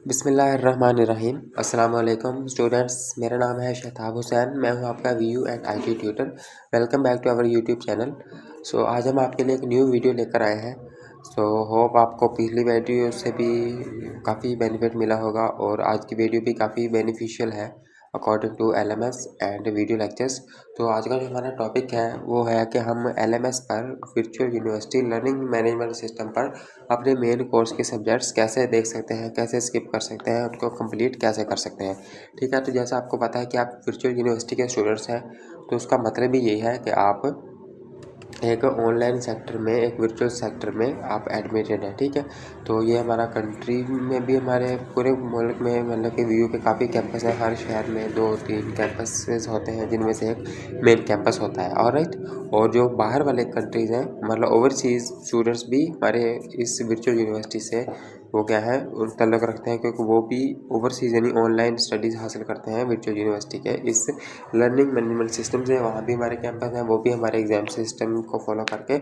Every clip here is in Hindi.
बिस्मिल्लाहिर्रहमानिर्रहीम। अस्सलाम वालेकुम स्टूडेंट्स, मेरा नाम है शहताब हुसैन। मैं हूं आपका VU and IT tutor. Welcome back to our YouTube channel. आज हम आपके लिए एक न्यू वीडियो लेकर आए हैं। होप आपको पिछली वीडियो से भी काफ़ी बेनिफिट मिला होगा और आज की वीडियो भी काफ़ी बेनिफिशियल है according to LMS and video lectures. तो आज का जो हमारा टॉपिक है वो है कि हम एलएमएस पर virtual university learning management system पर अपने मेन कोर्स के सब्जेक्ट्स कैसे देख सकते हैं, कैसे स्किप कर सकते हैं, उनको कंप्लीट कैसे कर सकते हैं। ठीक है, तो जैसा आपको पता है कि आप वर्चुअल यूनिवर्सिटी के स्टूडेंट्स हैं, तो उसका मतलब ही यही है कि आप एक ऑनलाइन सेक्टर में, एक वर्चुअल सेक्टर में आप एडमिटेड हैं। ठीक है, तो ये हमारा कंट्री में भी, हमारे पूरे मुल्क में मतलब कि वीयू के काफ़ी कैंपस हैं। हर शहर में 2-3 कैंपसेस होते हैं, जिनमें से एक मेन कैंपस होता है। ऑलराइट, और जो बाहर वाले कंट्रीज़ हैं, मतलब ओवरसीज़ स्टूडेंट्स भी हमारे इस वर्चुअल यूनिवर्सिटी से वो क्या है, उन तल्लुक़ रखते हैं, क्योंकि वो भी ओवरसीज़ यानी ऑनलाइन स्टडीज़ हासिल करते हैं वर्चुअल यूनिवर्सिटी के इस लर्निंग मैनेजमेंट सिस्टम से। वहाँ भी हमारे कैंपस हैं, वो भी हमारे एग्ज़ाम सिस्टम को फॉलो करके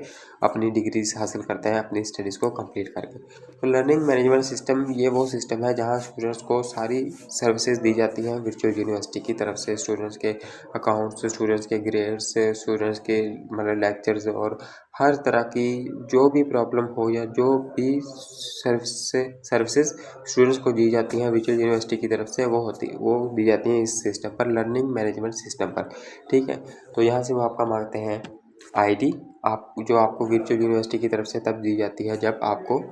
अपनी डिग्रीज हासिल करते हैं, अपनी स्टडीज़ को कंप्लीट करके। तो लर्निंग मैनेजमेंट सिस्टम ये वो सिस्टम है जहाँ स्टूडेंट्स को सारी सर्विसेज दी जाती हैं वर्चुअल यूनिवर्सिटी की तरफ से। स्टूडेंट्स के अकाउंट्स, स्टूडेंट्स के ग्रेड्स, स्टूडेंट्स के मतलब लेक्चर्स और हर तरह की जो भी प्रॉब्लम हो या जो भी सर्विसेज स्टूडेंट्स को दी जाती हैं वर्चुअल यूनिवर्सिटी की तरफ से, वो दी जाती हैं इस सिस्टम पर, लर्निंग मैनेजमेंट सिस्टम पर। ठीक है, तो यहाँ से वो आपका मांगते हैं आईडी, आप जो आपको वर्चुअल यूनिवर्सिटी की तरफ से तब दी जाती है जब आपको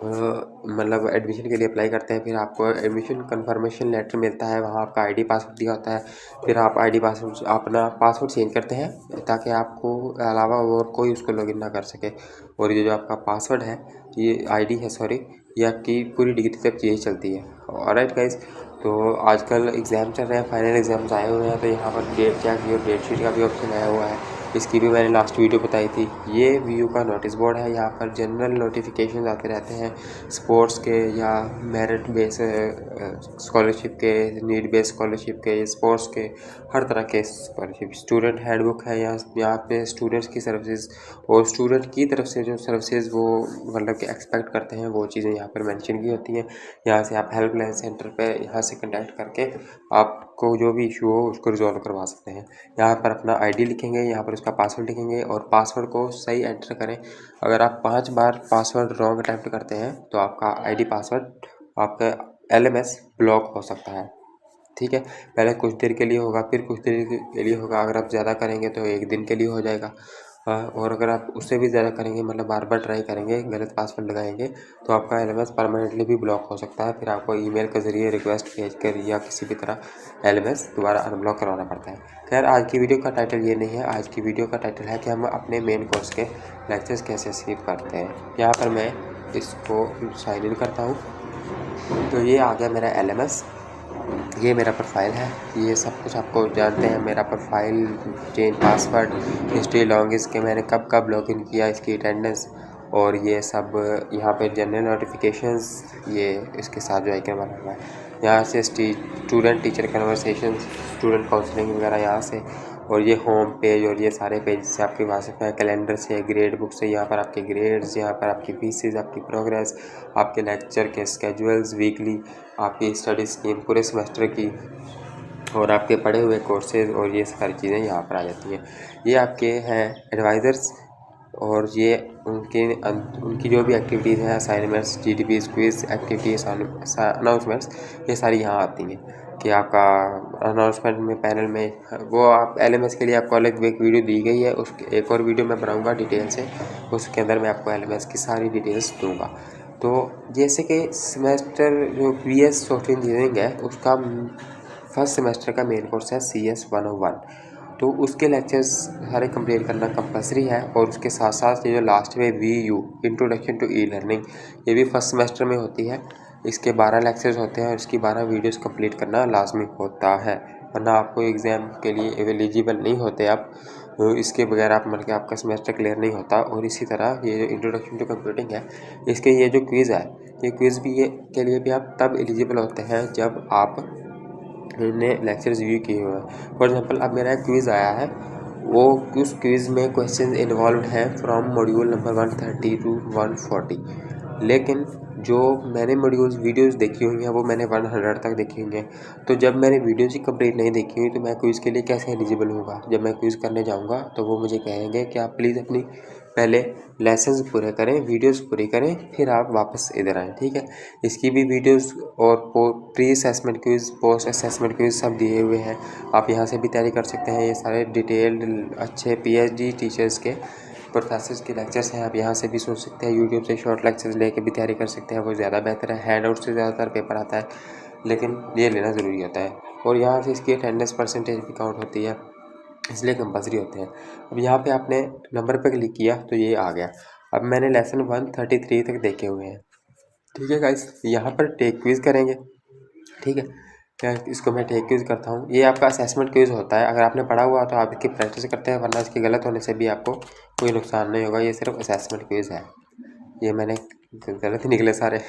मतलब एडमिशन के लिए अप्लाई करते हैं। फिर आपको एडमिशन कंफर्मेशन लेटर मिलता है, वहाँ आपका आईडी पासवर्ड दिया होता है। फिर आप आईडी पासवर्ड, अपना पासवर्ड चेंज करते हैं ताकि आपको अलावा और कोई उसको लॉगिन ना कर सके। और ये जो आपका पासवर्ड है, ये आईडी है सॉरी, ये आपकी पूरी डिग्री तक यही चलती है। ऑलराइट गाइस, तो आजकल एग्ज़ाम चल रहे हैं, फाइनल एग्ज़ाम्स आए हुए हैं, तो यहाँ पर डेट चेक और डेट शीट का भी ऑप्शन आया हुआ है। इसकी भी मैंने लास्ट वीडियो बताई थी। ये वीयू का नोटिस बोर्ड है, यहाँ पर जनरल नोटिफिकेशन आते रहते हैं स्पोर्ट्स के या मेरिट बेस स्कॉलरशिप के, नीड बेस स्कॉलरशिप के, स्पोर्ट्स के, हर तरह के स्कॉलरशिप। स्टूडेंट हैंडबुक है, यहाँ पे स्टूडेंट्स की सर्विसेज और स्टूडेंट की तरफ से जो सर्विसेज वो मतलब कि एक्सपेक्ट करते हैं, वो चीज़ें यहाँ पर मेंशन की होती हैं। यहाँ से आप हेल्पलाइन सेंटर पे यहाँ से कनेक्ट करके आपको जो भी इशू हो उसको रिजॉल्व करवा सकते हैं। यहाँ पर अपना आईडी लिखेंगे, यहाँ पर उसका पासवर्ड लिखेंगे और पासवर्ड को सही एंटर करें। अगर आप 5 बार पासवर्ड रॉन्ग अटैम्प्ट करते हैं तो आपका आईडी पासवर्ड, आपका एलएमएस ब्लॉक हो सकता है। ठीक है, पहले कुछ देर के लिए होगा, फिर कुछ देर के लिए होगा। अगर आप ज़्यादा करेंगे तो 1 दिन के लिए हो जाएगा। और अगर आप उससे भी ज़्यादा करेंगे, मतलब बार बार ट्राई करेंगे, गलत पासवर्ड लगाएंगे, तो आपका एलएमएस परमानेंटली भी ब्लॉक हो सकता है। फिर आपको ईमेल के ज़रिए रिक्वेस्ट भेज कर या किसी भी तरह एलएमएस दोबारा अनब्लॉक करवाना पड़ता है। खैर, आज की वीडियो का टाइटल ये नहीं है। आज की वीडियो का टाइटल है कि हम अपने मेन कोर्स के लेक्चर्स कैसे स्किप करते हैं। यहाँ पर मैं इसको साइन इन करता हूँ, तो ये आ गया मेरा एलएमएस। ये मेरा प्रोफाइल है, ये सब कुछ आपको जानते हैं। मेरा profile, change password, history log, इसके मैंने कब कब लॉगिन किया, इसकी अटेंडेंस और ये सब। यहाँ पे जनरल नोटिफिकेशंस, ये इसके साथ जो आइकन बना हुआ है, यहाँ से student teacher conversation, student counselling वगैरह यहाँ से। और ये होम पेज और ये सारे पेज से आपके वासिफ है। कैलेंडर से, ग्रेड बुक से, यहाँ पर आपके ग्रेड्स, यहाँ पर आपकी फीसिस, आपकी प्रोग्रेस, आपके लेक्चर के स्केजुअल्स, वीकली आपकी स्टडी स्कीम पूरे सेमेस्टर की, और आपके पढ़े हुए कोर्सेज, और ये सारी चीज़ें यहाँ पर आ जाती हैं। ये आपके हैं एडवाइज़र्स, और ये उनकी जो भी एक्टिविटीज़ हैं, असाइनमेंट्स, जीडीपीज, क्विज एक्टिविटीज़, अनाउंसमेंट्स, ये सारी यहाँ आती हैं। कि आपका अनाउंसमेंट में पैनल में वो आप एलएमएस के लिए आपको अलग एक वीडियो दी गई है, उसके एक और वीडियो मैं बनाऊँगा डिटेल से, उसके अंदर मैं आपको एलएमएस की सारी डिटेल्स दूँगा। तो जैसे कि सेमेस्टर जो बीएस सॉफ्टवेयर इंजीनियरिंग है, उसका फर्स्ट सेमेस्टर का मेन कोर्स है CS 101। तो उसके लेक्चर्स सारे कंप्लीट करना कंपलसरी है। और उसके साथ साथ ये जो लास्ट में VU introduction to e learning, ये भी फर्स्ट सेमेस्टर में होती है। इसके 12 लेक्चर्स होते हैं और इसकी 12 वीडियोस कंप्लीट करना लाजमी होता है, वरना आपको एग्ज़ाम के लिए एलिजिबल नहीं होते आप। तो इसके बगैर आप मतलब कि आपका सेमेस्टर क्लियर नहीं होता। और इसी तरह ये जो इंट्रोडक्शन टू कंप्यूटिंग है, इसके ये जो क्विज़ है, ये क्विज़ भी ये के लिए भी आप तब एलिजिबल होते हैं जब आप ने लेक्चर्स व्यू किए हुए हैं। फॉर एग्जांपल, अब मेरा एक क्विज़ आया है, वो उस क्विज़ में क्वेश्चन इन्वॉल्व हैं फ्रॉम मॉड्यूल नंबर 130 टू 140। लेकिन जो मैंने मॉड्यूल्स वीडियोस देखी हुई हैं वो मैंने 100 तक देखी हुई हैं। तो जब मैंने वीडियोस ही कंप्लीट नहीं देखी हुई तो मैं क्विज़ के लिए कैसे एलिजिबल होऊंगा? जब मैं क्विज़ करने जाऊंगा तो वो मुझे कहेंगे कि आप प्लीज़ अपनी पहले लेसन्स पूरे करें, वीडियोस पूरी करें, फिर आप वापस इधर आएँ, ठीक है। इसकी भी वीडियोस और pre assessment quiz, post assessment quiz सब दिए हुए हैं। आप यहाँ से भी तैयारी कर सकते हैं। ये सारे डिटेल्ड अच्छे PhD टीचर्स के प्रोफेसर्स के लेक्चर्स हैं, आप यहाँ से भी सुन सकते हैं। यूट्यूब से शॉर्ट लेक्चर्स लेके भी तैयारी कर सकते हैं, वो ज़्यादा बेहतर है। हैंड आउट से ज़्यादातर पेपर आता है, लेकिन ये लेना ज़रूरी होता है। और यहाँ से इसकी अटेंडेंस परसेंटेज भी काउंट होती है, इसलिए कंपल्सरी होते हैं। अब यहाँ पे आपने नंबर पे क्लिक किया तो ये आ गया। अब मैंने लेसन 133 तक देखे हुए हैं, ठीक है गाइस। यहाँ पर टेक क्विज़ करेंगे, ठीक है। क्या इसको मैं टेक क्विज़ करता हूँ। ये आपका असेसमेंट क्विज़ होता है, अगर आपने पढ़ा हुआ तो आप इसकी प्रैक्टिस करते हैं, वरना इसके गलत होने से भी आपको कोई नुकसान नहीं होगा। ये सिर्फ असेसमेंट क्विज़ है। ये मैंने गलत ही निकले सारे।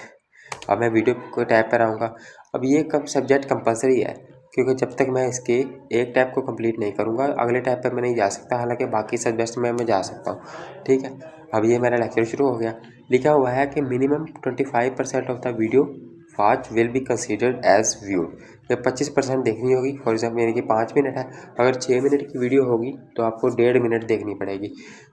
अब मैं वीडियो को टैब पर आऊँगा। अब ये कब सब्जेक्ट कंपलसरी है, क्योंकि जब तक मैं इसके एक टैब को कंप्लीट नहीं करूँगा अगले टैब पर मैं नहीं जा सकता। हालांकि बाकी सब्जेक्ट्स में मैं जा सकता हूँ, ठीक है। अब ये मेरा लेक्चर शुरू हो गया। लिखा हुआ है कि minimum 25% of the video watch will be considered as viewed. ये 25% देखनी होगी। फॉर एग्जाम्पल यानी कि 5 मिनट है, अगर 6 मिनट की वीडियो होगी तो आपको 1.5 मिनट देखनी पड़ेगी।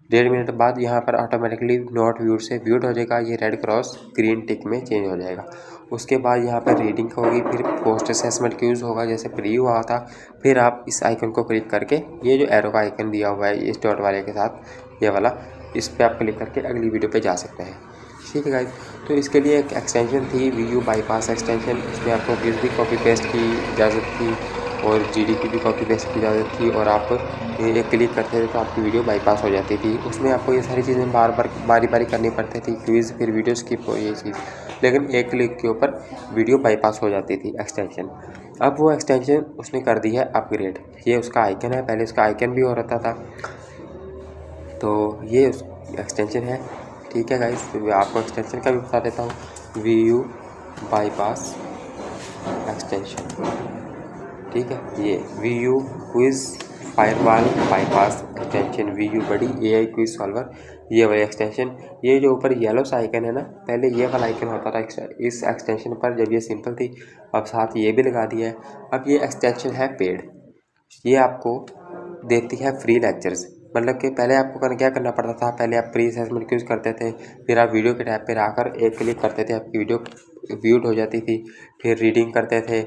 1.5 मिनट बाद यहाँ पर ऑटोमेटिकली नॉट व्यूड से व्यूड हो जाएगा। ये रेड क्रॉस ग्रीन टिक में चेंज हो जाएगा। उसके बाद यहाँ पर रीडिंग होगी, फिर पोस्ट असेसमेंट क्यूज होगा जैसे प्री हुआ था। फिर आप इस आइकन को क्लिक करके, ये जो एरो का आइकन दिया हुआ है इस डॉट वाले के साथ, ये वाला, इस पर आप क्लिक करके अगली वीडियो पे जा सकते हैं, ठीक है गाइस। तो इसके लिए एक एक्सटेंशन थी VU बाईपास एक्सटेंशन। इसमें आपको किस भी कॉपी पेस्ट की इजाज़त थी और GD की भी कॉपी पेस्ट की इजाज़त थी, और आप एक क्लिक करते थे तो आपकी वीडियो बाईपास हो जाती थी। उसमें आपको ये सारी चीज़ें बारी बारी करनी पड़ती थी, क्विज़, फिर वीडियो स्किप हो, ये चीज़, लेकिन एक क्लिक के ऊपर वीडियो बाईपास हो जाती थी एक्सटेंशन। अब वो एक्सटेंशन उसने कर दी है अपग्रेड। ये उसका आइकन है, पहले उसका आइकन भी हो रहा था, तो ये उस एक्सटेंशन है, ठीक है गाइस। तो आपको एक्सटेंशन का भी बता देता हूँ, VU बाईपास एक्सटेंशन, ठीक है। ये VU quiz firewall bypass extension, VU बड़ी AI क्विज सॉल्वर, ये वाली एक्सटेंशन। ये जो ऊपर येलो सा आइकन है ना, पहले ये वाला आइकन होता था इस एक्सटेंशन पर जब ये सिंपल थी, अब साथ ये भी लगा दिया है। अब ये एक्सटेंशन है पेड, ये आपको देती है फ्री लेक्चर्स। मतलब कि पहले आपको क्या करना पड़ता था, पहले आप प्री असेसमेंट क्विज करते थे, फिर आप वीडियो के टैब पर आकर एक क्लिक करते थे, आपकी वीडियो व्यूड हो जाती थी, फिर रीडिंग करते थे,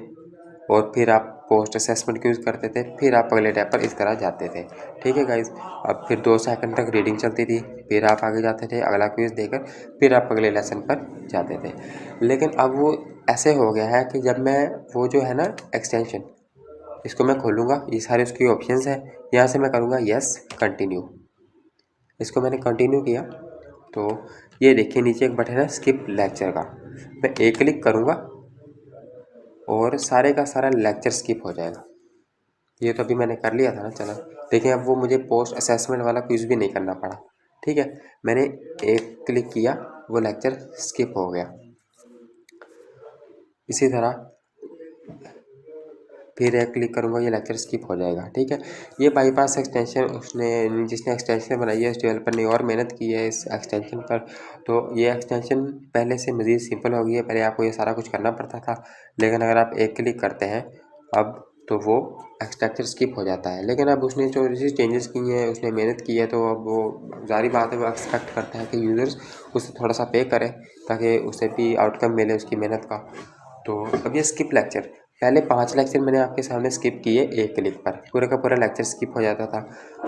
और फिर आप पोस्ट असेसमेंट क्विज करते थे, फिर आप अगले टैब पर इस तरह जाते थे, ठीक है गाइज। अब फिर 2 सेकंड तक रीडिंग चलती थी, फिर आप आगे जाते थे अगला क्विज देकर, फिर आप अगले लेसन पर जाते थे। लेकिन अब वो ऐसे हो गया है कि जब मैं वो जो है ना एक्सटेंशन, इसको मैं खोलूँगा, ये सारे उसकी ऑप्शंस हैं, यहाँ से मैं करूँगा यस कंटिन्यू। इसको मैंने कंटिन्यू किया तो ये देखिए नीचे एक बटन है स्किप लेक्चर का, मैं एक क्लिक करूँगा और सारे का सारा लेक्चर स्किप हो जाएगा। ये तो अभी मैंने कर लिया था ना, चला। देखिए अब वो मुझे पोस्ट असेसमेंट वाला क्विज भी नहीं करना पड़ा, ठीक है। मैंने एक क्लिक किया, वो लेक्चर स्किप हो गया। इसी तरह फिर एक क्लिक करूँगा, ये लेक्चर स्किप हो जाएगा, ठीक है। ये बाईपास एक्सटेंशन उसने, जिसने एक्सटेंशन बनाई है उस डेवलपर ने और मेहनत की है इस एक्सटेंशन पर। तो ये एक्सटेंशन पहले से मज़ीद सिंपल हो गई है, पहले आपको ये सारा कुछ करना पड़ता था, लेकिन अगर आप एक क्लिक करते हैं अब तो वो एक्सटेंशन स्किप हो जाता है। लेकिन अब उसने जो चेंजेस किए हैं, उसने मेहनत की है, तो अब वो ज़ाहिर बात है वो एक्सपेक्ट करता है कि यूज़र्स उससे थोड़ा सा पे करें ताकि उसे भी आउटकम मिले उसकी मेहनत का। तो अब ये स्किप लेक्चर, पहले 5 लेक्चर मैंने आपके सामने स्किप किए एक क्लिक पर, पूरा का पूरा लेक्चर स्किप हो जाता था।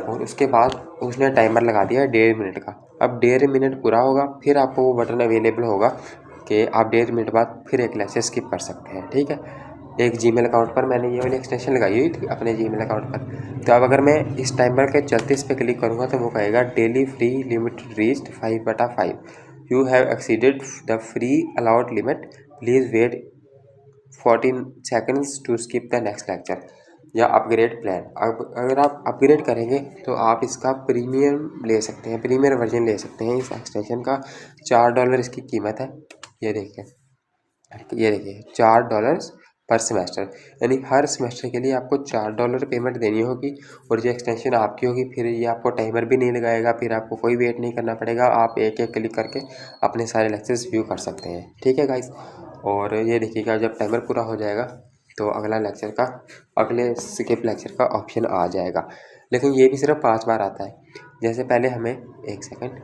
और उसके बाद उसने टाइमर लगा दिया 1.5 मिनट का। अब 1.5 मिनट पूरा होगा फिर आपको वो बटन अवेलेबल होगा कि आप 1.5 मिनट बाद फिर एक लेक्चर स्किप कर सकते हैं, ठीक है। एक जीमेल अकाउंट पर मैंने ये वाली एक्सटेंशन लगाई हुई थी अपने जीमेल अकाउंट पर। तो अब अगर मैं इस टाइमर के चलते इस पर क्लिक करूँगा तो वो कहेगा daily free limit reached 5/5, you have exceeded the free allowed limit, please wait 14 seconds to skip the next lecture, या अपग्रेड प्लान। अब अगर आप अपग्रेड करेंगे तो आप इसका प्रीमियम ले सकते हैं, प्रीमियम वर्जन ले सकते हैं इस एक्सटेंशन का। $4 इसकी कीमत है। ये देखिए, ये देखिए $4 पर सेमेस्टर, यानी हर सेमेस्टर के लिए आपको $4 पेमेंट देनी होगी। और जो एक्सटेंशन आपकी होगी फिर ये आपको टाइमर भी नहीं लगाएगा, फिर आपको कोई वेट नहीं करना पड़ेगा, आप एक एक क्लिक करके अपने सारे लेक्चर्स व्यू कर सकते हैं। ठीक है गाइस, और ये देखिएगा जब टाइमर पूरा हो जाएगा तो अगले स्किप लेक्चर का ऑप्शन आ जाएगा। लेकिन ये भी सिर्फ 5 बार आता है। जैसे पहले हमें 1 सेकंड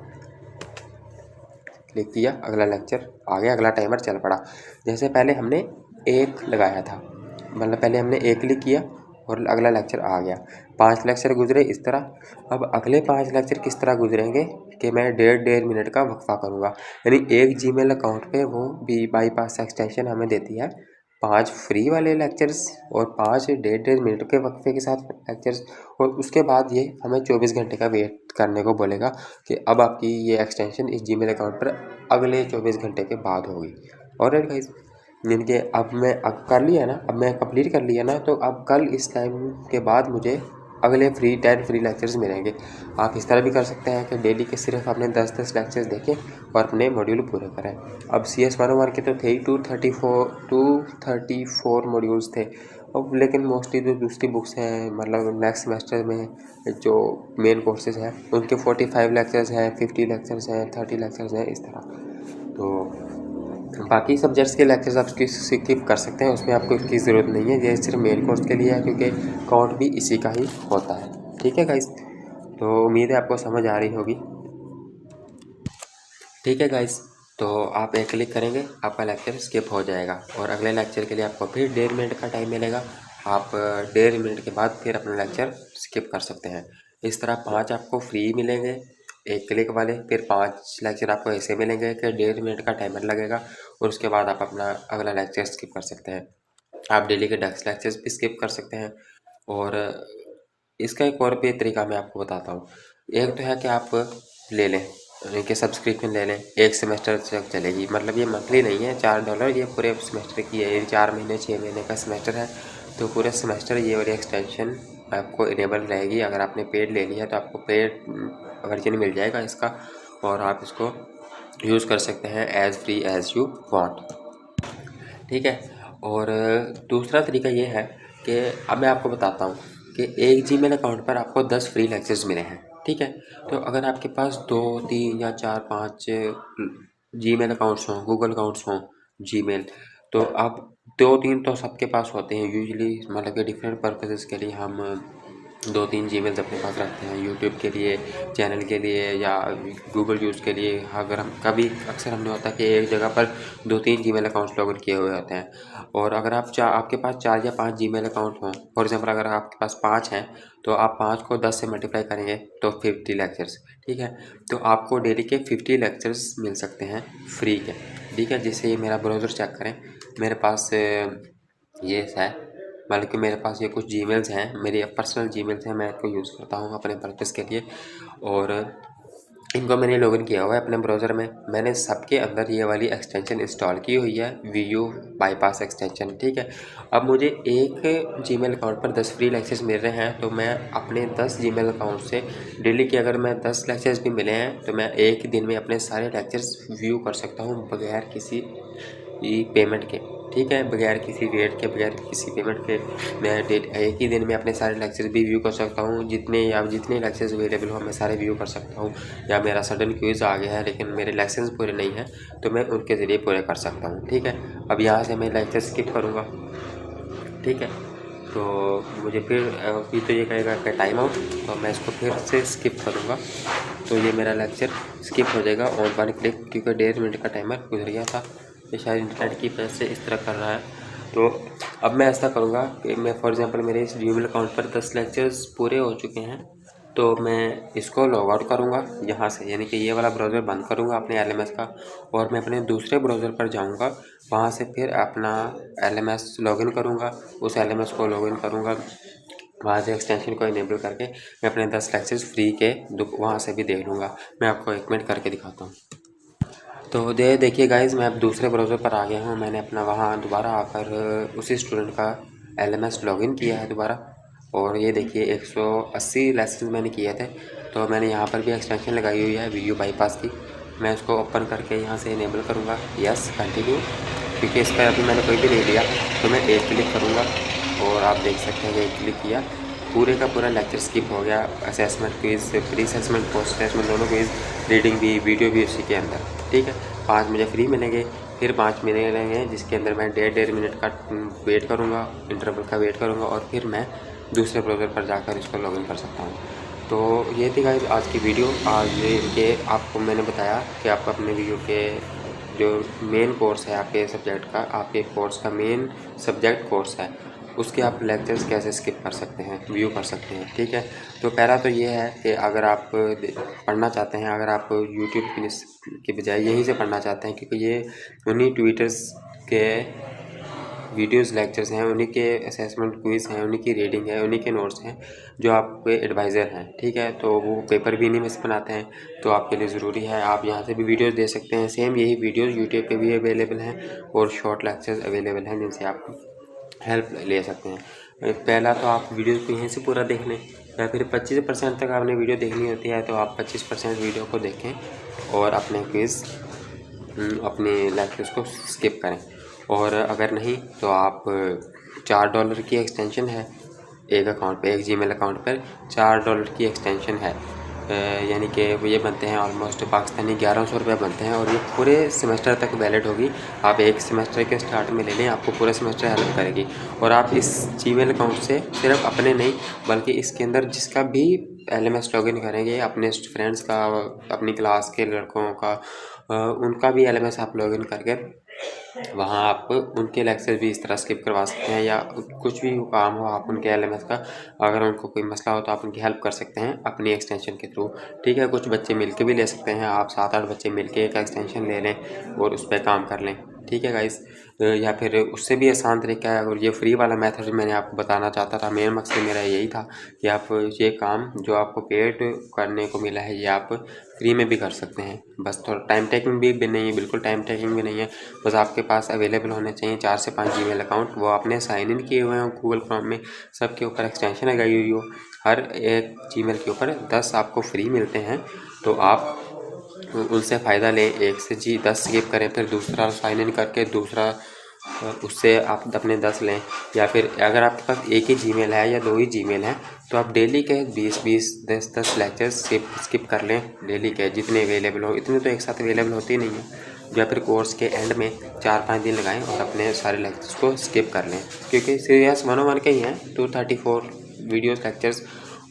क्लिक किया, अगला लेक्चर आ गया, अगला टाइमर चल पड़ा। जैसे पहले हमने 1 लगाया था, मतलब पहले हमने 1 क्लिक किया और अगला लेक्चर आ गया। 5 लेक्चर गुजरे इस तरह। अब अगले 5 लेक्चर किस तरह गुजरेंगे कि मैं 1.5 मिनट का वक्फा करूँगा, यानी एक जीमेल अकाउंट पे वो भी बाईपास एक्सटेंशन हमें देती है 5 फ्री वाले लेक्चर्स और 5 1.5 मिनट के वक्फे के साथ लेक्चर्स। और उसके बाद ये हमें 24 घंटे का वेट करने को बोलेगा कि अब आपकी ये एक्सटेंशन इस जीमेल अकाउंट पर अगले 24 घंटे के बाद होगी। ऑलराइट गाइस, यानी कि अब कर लिया ना, अब मैं कंप्लीट कर लिया ना, तो अब कल इस टाइम के बाद मुझे अगले 10 फ्री लेक्चर्स मिलेंगे। आप इस तरह भी कर सकते हैं कि डेली के सिर्फ अपने 10-10 लेक्चर्स देखें और अपने मॉड्यूल पूरे करें। अब CS 101 के तो थे ही 234 मॉड्यूल्स थे। अब लेकिन मोस्टली जो दूसरी बुक्स हैं, मतलब नेक्स्ट सेमेस्टर में जो मेन कोर्सेज हैं उनके 45 लेक्चर्स हैं, 50 लेक्चर्स हैं, 30 लेक्चर्स हैं, इस तरह। तो बाकी सब्जेक्ट्स के लेक्चर्स आप स्किप कर सकते हैं, उसमें आपको इसकी ज़रूरत नहीं है। ये सिर्फ मेन कोर्स के लिए है क्योंकि काउंट भी इसी का ही होता है। ठीक है गाइस, तो उम्मीद है आपको समझ आ रही होगी। ठीक है गाइस, तो आप एक क्लिक करेंगे, आपका लेक्चर स्किप हो जाएगा और अगले लेक्चर के लिए आपको फिर 1.5 मिनट का टाइम मिलेगा। आप 1.5 मिनट के बाद फिर अपना लेक्चर स्किप कर सकते हैं। इस तरह 5 आपको फ्री मिलेंगे एक क्लिक वाले, फिर 5 लेक्चर आपको ऐसे मिलेंगे कि 1.5 मिनट का टाइमर लगेगा और उसके बाद आप अपना अगला लेक्चर स्किप कर सकते हैं। आप डेली के 10 लेक्चर्स भी स्किप कर सकते हैं। और इसका एक और भी तरीका मैं आपको बताता हूँ। एक तो है कि आप ले लें, यानी कि सब्सक्रिप्शन ले लें, 1 सेमेस्टर तक चलेगी, मतलब ये मंथली नहीं है $4, ये पूरे सेमेस्टर की है। ये 4 महीने 6 महीने का सेमेस्टर है, तो पूरे सेमेस्टर ये वाली एक्सटेंशन आपको इनेबल रहेगी। अगर आपने पेड ले लिया तो आपको पेड वर्जन मिल जाएगा इसका और आप इसको यूज़ कर सकते हैं as free as you want. ठीक है, और दूसरा तरीका ये है कि अब मैं आपको बताता हूँ कि एक जीमेल अकाउंट पर आपको 10 फ्री लेक्चर्स मिले हैं। ठीक है, तो अगर आपके पास 2, 3 या 4, 5 जीमेल अकाउंट्स हों, गूगल अकाउंट्स हों, जीमेल, तो आप 2-3 तो सबके पास होते हैं यूजुअली, मतलब कि डिफरेंट पर्पसेस के लिए हम 2-3 जीमेल्स अपने पास रखते हैं, यूट्यूब के लिए, चैनल के लिए या गूगल यूज़ के लिए। अगर हम कभी अक्सर हमने होता है कि एक जगह पर 2-3 जीमेल अकाउंट्स लॉगिन किए हुए होते हैं। और अगर आपके पास 4 या 5 जीमेल अकाउंट हों, फॉर एग्जांपल अगर आपके पास 5 हैं तो आप 5 को 10 से मल्टीप्लाई करेंगे तो 50 लेक्चर्स। ठीक है, तो आपको डेली के 50 लेक्चर्स मिल सकते हैं फ्री के। ठीक है, जैसे ये मेरा ब्राउज़र चेक करें, मेरे पास ये है, मतलब कि मेरे पास ये कुछ जीमेल्स हैं, मेरी पर्सनल जीमेल्स हैं, मैं इनको यूज़ करता हूँ अपने पर्पज़ के लिए और इनको मैंने लॉगिन किया हुआ है अपने ब्राउज़र में। मैंने सबके अंदर ये वाली एक्सटेंशन इंस्टॉल की हुई है, वीयू बाईपास एक्सटेंशन। ठीक है, अब मुझे एक जीमेल अकाउंट पर 10 फ्री लेक्चर्स मिल रहे हैं, तो मैं अपने 10 जीमेल अकाउंट से डेली के अगर मैं 10 लेक्चर्स भी मिले हैं तो मैं एक दिन में अपने सारे लेक्चर्स व्यू कर सकता हूँ बगैर किसी पेमेंट के। ठीक है, बगैर किसी वेट के, बगैर किसी पेमेंट के मैं एक ही दिन में अपने सारे लेक्चर्स भी व्यू कर सकता हूँ। जितने लेक्चर्स अवेलेबल हो मैं सारे व्यू कर सकता हूँ। या मेरा सडन क्विज़ आ गया है लेकिन मेरे लेक्चर्स पूरे नहीं हैं तो मैं उनके ज़रिए पूरे कर सकता हूँ। ठीक है, अब यहाँ से मैं लेक्चर स्किप करूँगा। ठीक है, तो मुझे फिर अभी तो ये कहेगा कि टाइम आउट, तो मैं इसको फिर से स्किप करूँगा तो ये मेरा लेक्चर स्किप हो जाएगा ऑन 1 क्लिक, क्योंकि 1.5 मिनट का टाइमर गुजर गया था। ये शायद इंटरनेट की वजह से इस तरह कर रहा है। तो अब मैं ऐसा करूँगा कि मैं फॉर एग्जांपल मेरे इस जीमेल अकाउंट पर 10 लेक्चर्स पूरे हो चुके हैं, तो मैं इसको लॉग आउट करूँगा यहाँ से, यानी कि ये वाला ब्राउज़र बंद करूँगा अपने LMS का और मैं अपने दूसरे ब्राउज़र पर जाऊँगा, वहाँ से फिर अपना LMS लॉगिन करूँगा, उस LMS को लॉगिन करूँगा, वहाँ से एक्सटेंशन को इनेबल करके मैं अपने 10 लेक्चर्स फ्री के वहाँ से भी देख लूँगा। मैं आपको 1 मिनट करके दिखाता हूँ। तो देखिए गाइज़, मैं अब दूसरे ब्राउज़र पर आ गया हूँ। मैंने अपना वहाँ दोबारा आकर उसी स्टूडेंट का LMS लॉगिन किया है दोबारा और ये देखिए 180 लेसन मैंने किए थे। तो मैंने यहाँ पर भी एक्सटेंशन लगाई हुई है वीयू बाईपास की। मैं उसको ओपन करके यहाँ से इनेबल करूँगा, यस कंटिन्यू। क्योंकि इस पर अभी मैंने कोई भी नहीं लिया, तो मैं एक क्लिक करूँगा और आप देख सकते हैं कि एक क्लिक किया, पूरे का पूरा लेक्चर स्किप हो गया। Assessment quiz, pre assessment, post assessment दोनों क्विज़, रीडिंग भी, वीडियो भी उसी के अंदर, ठीक है। 5 मुझे फ्री मिलेंगे, फिर 5 मिलेंगे जिसके अंदर मैं 1.5 मिनट का वेट करूँगा, इंटरवल का वेट करूँगा, और फिर मैं दूसरे ब्राउज़र पर जाकर इसको लॉगिन कर सकता हूँ। तो ये थी गाइस आज की वीडियो। आज ये आपको मैंने बताया कि आप अपने वीडियो के जो मेन कोर्स है आपके सब्जेक्ट का, आपके कोर्स का मेन सब्जेक्ट कोर्स है, उसके आप लेक्चर्स कैसे स्किप कर सकते हैं, व्यू कर सकते हैं, ठीक है। तो पहला तो ये है कि अगर आप पढ़ना चाहते हैं, अगर आप यूट्यूब के बजाय यहीं से पढ़ना चाहते हैं, क्योंकि ये उन्हीं ट्विटर्स के वीडियोस लेक्चर्स हैं, उन्हीं के असेसमेंट क्विज़ हैं, उन्हीं की रीडिंग है, उन्हीं के नोट्स हैं जो आपके एडवाइज़र हैं, ठीक है। तो वो पेपर भी इन्हीं में से बनाते हैं, तो आपके लिए ज़रूरी है आप यहाँ से भी वीडियोस दे सकते हैं। सेम यही वीडियोस यूट्यूब पे भी अवेलेबल हैं और शॉर्ट लेक्चर्स अवेलेबल हैं जिनसे आप हेल्प ले सकते हैं। पहला तो आप वीडियो को यहीं से पूरा देख लें, या फिर 25% तक आपने वीडियो देखनी होती है तो आप 25% वीडियो को देखें और अपने क्विज़ अपने लेक्चर्स को स्किप करें। और अगर नहीं तो आप $4 की एक्सटेंशन है एक अकाउंट पे, एक जीमेल अकाउंट पर $4 की एक्सटेंशन है, यानी कि ये बनते हैं ऑलमोस्ट पाकिस्तानी 1100 रुपये बनते हैं, और ये पूरे सेमेस्टर तक वैलिड होगी। आप एक सेमेस्टर के स्टार्ट में ले लें, आपको पूरे सेमेस्टर हेल्प करेगी। और आप इस जीमेल अकाउंट से सिर्फ अपने नहीं बल्कि इसके अंदर जिसका भी LMS लॉगिन करेंगे, अपने फ्रेंड्स का, अपनी क्लास के लड़कों का, उनका भी LMS आप लॉगिन करके वहाँ आप उनके लेक्चर भी इस तरह स्किप करवा सकते हैं, या कुछ भी काम हो आप उनके LMS का, अगर उनको कोई मसला हो तो आप उनकी हेल्प कर सकते हैं अपनी एक्सटेंशन के थ्रू, ठीक है। कुछ बच्चे मिलके भी ले सकते हैं, आप 7-8 बच्चे मिलके एक एक्सटेंशन ले लें और उस पर काम कर लें, ठीक है गाइस। या फिर उससे भी आसान तरीका है, और ये फ्री वाला मेथड मैंने आपको बताना चाहता था, मेन मकसद मेरा यही था कि आप ये काम जो आपको पेड करने को मिला है ये आप फ्री में भी कर सकते हैं। बस थोड़ा टाइम टेकिंग भी नहीं है, बिल्कुल टाइम टेकिंग भी नहीं है, बस आपके पास अवेलेबल होने चाहिए 4 से 5 जीमेल अकाउंट, वो आपने साइन इन किए हुए हैं गूगल क्रोम में, सबके ऊपर एक्सटेंशन लगाई हुई हो, हर एक जीमेल के ऊपर 10 आपको फ्री मिलते हैं, तो आप उनसे फ़ायदा लें। एक से 10 स्किप करें, फिर दूसरा साइन इन करके दूसरा उससे आप अपने 10 लें, या फिर अगर आपके पास एक ही जीमेल है या 2 ही जीमेल हैं तो आप डेली के 20-20, 10-10 लेक्चर्स स्किप कर लें, डेली के जितने अवेलेबल हो। इतने तो एक साथ अवेलेबल होते ही नहीं है, या फिर कोर्स के एंड में 4-5 दिन लगाएं और अपने सारे लेक्चर्स को स्किप कर लें, क्योंकि सीरियस 101 के ही हैं 234 वीडियोस लेक्चर्स,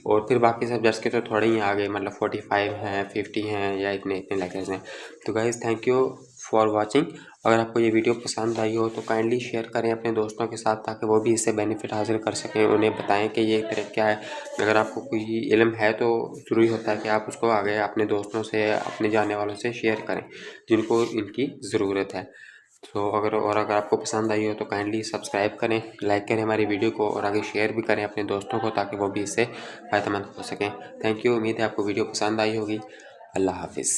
और फिर बाकी सब्जेक्ट्स के तो थोड़े ही आगे, मतलब 45 हैं, 50 हैं, या इतने इतने लेक्चर्स हैं। तो guys thank you for watching. अगर आपको ये वीडियो पसंद आई हो तो काइंडली शेयर करें अपने दोस्तों के साथ, ताकि वो भी इससे बेनिफिट हासिल कर सकें, उन्हें बताएं कि ये ट्रिक क्या है। अगर आपको कोई इल्म है तो ज़रूरी होता है कि आप उसको आगे अपने दोस्तों से, अपने जानने वालों से शेयर करें जिनको इनकी ज़रूरत है। तो अगर आपको पसंद आई हो तो काइंडली सब्सक्राइब करें, लाइक करें हमारी वीडियो को, और आगे शेयर भी करें अपने दोस्तों को, ताकि वो भी इससे फ़ायदेमंद हो सकें। थैंक यू, उम्मीद है आपको वीडियो पसंद आई होगी। अल्लाह हाफिज़।